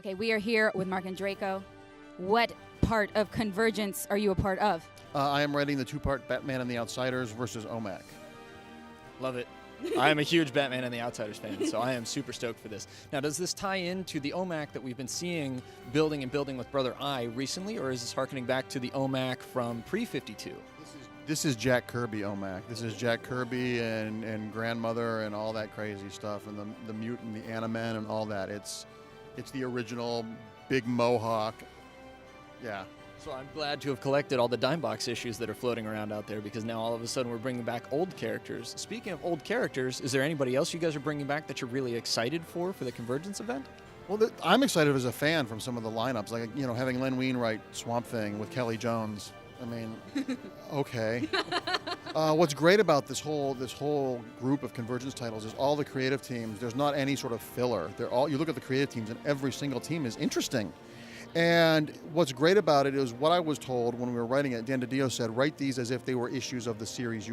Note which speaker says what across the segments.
Speaker 1: Okay, we are here with Marc Andreyko. What part of Convergence are you a part of?
Speaker 2: I am writing the two-part Batman and the Outsiders versus OMAC.
Speaker 3: Love it. I am a huge Batman and the Outsiders fan, so I am super stoked for this. Now, does this tie into the OMAC that we've been seeing building and building with Brother Eye recently, or is this harkening back to the OMAC from pre-52?
Speaker 2: This is Jack Kirby OMAC. This is Jack Kirby and Grandmother and all that crazy stuff, and the Mutant, the Animen, and all that. It's the original big mohawk. Yeah.
Speaker 3: So I'm glad to have collected all the dime box issues that are floating around out there, because now all of a sudden we're bringing back old characters. Speaking of old characters, is there anybody else you guys are bringing back that you're really excited for the Convergence event?
Speaker 2: Well, I'm excited as a fan from some of the lineups, like having Len Wein write Swamp Thing with Kelly Jones. I mean, okay. What's great about this whole group of Convergence titles is all the creative teams. There's not any sort of filler. You look at the creative teams, and every single team is interesting. And what's great about it is what I was told when we were writing it. Dan DiDio said, write these as if they were issues of the series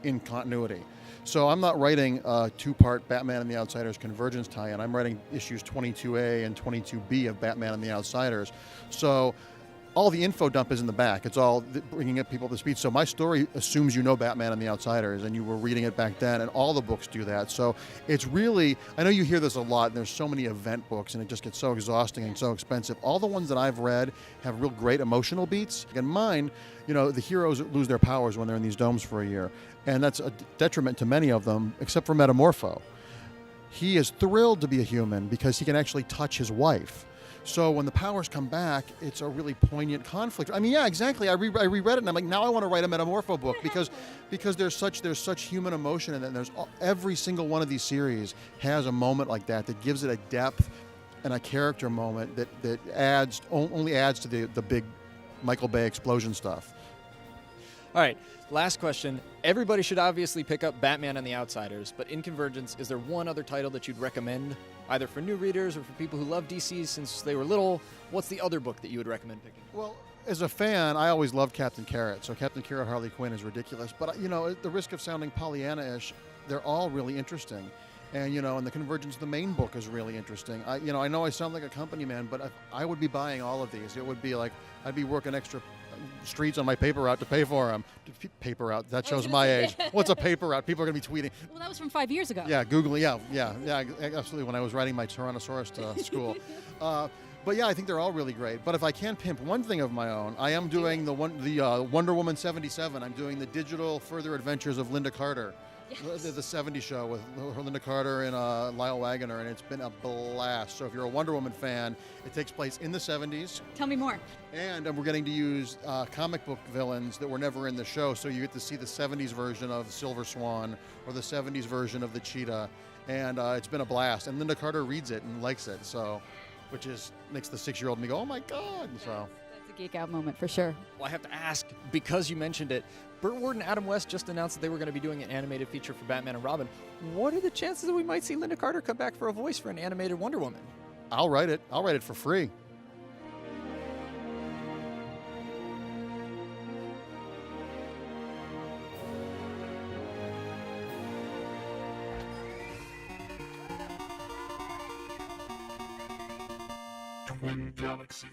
Speaker 2: in continuity. So I'm not writing a two-part Batman and the Outsiders Convergence tie-in. I'm writing issues 22A and 22B of Batman and the Outsiders. So all the info dump is in the back. It's all bringing up people up to speed. So my story assumes you know Batman and the Outsiders, and you were reading it back then, and all the books do that. So it's really, I know you hear this a lot, and there's so many event books, and it just gets so exhausting and so expensive. All the ones that I've read have real great emotional beats. And mine, the heroes lose their powers when they're in these domes for a year, and that's a detriment to many of them, except for Metamorpho. He is thrilled to be a human because he can actually touch his wife. So when the powers come back, it's a really poignant conflict. I mean, yeah, exactly. I reread it, and I'm like, now I want to write a Metamorpho book because there's such human emotion in it. And every single one of these series has a moment like that gives it a depth and a character moment that only adds to the big Michael Bay explosion stuff.
Speaker 3: All right, last question. Everybody should obviously pick up Batman and the Outsiders, but in Convergence, is there one other title that you'd recommend, either for new readers or for people who love DC since they were little? What's the other book that you would recommend picking?
Speaker 2: Well, as a fan, I always loved Captain Carrot, so Captain Carrot Harley Quinn is ridiculous. But, at the risk of sounding Pollyanna-ish, they're all really interesting. And, and the Convergence, the main book is really interesting. I know I sound like a company man, but I would be buying all of these. It would be like I'd be working extra streets on my paper route to pay for them. Paper route, that shows my age. What's a paper route? People are going to be tweeting.
Speaker 1: Well, that was from 5 years ago.
Speaker 2: Yeah, Googling, yeah, absolutely, when I was writing my Tyrannosaurus to school. But yeah, I think they're all really great. But if I can pimp one thing of my own, I am doing the Wonder Woman 77. I'm doing the digital further adventures of Linda Carter. Yes. The 70s show with Linda Carter and Lyle Waggoner, and it's been a blast. So if you're a Wonder Woman fan, it takes place in the 70s.
Speaker 1: Tell me more.
Speaker 2: And we're getting to use comic book villains that were never in the show, so you get to see the 70s version of Silver Swan or the 70s version of the Cheetah, and it's been a blast. And Linda Carter reads it and likes it, which makes the 6-year-old me go, oh my God. So
Speaker 1: that's a geek out moment for sure.
Speaker 3: Well, I have to ask, because you mentioned it, Burt Ward and Adam West just announced that they were going to be doing an animated feature for Batman and Robin. What are the chances that we might see Linda Carter come back for a voice for an animated Wonder Woman?
Speaker 2: I'll write it. I'll write it for free.
Speaker 4: Twin Galaxies.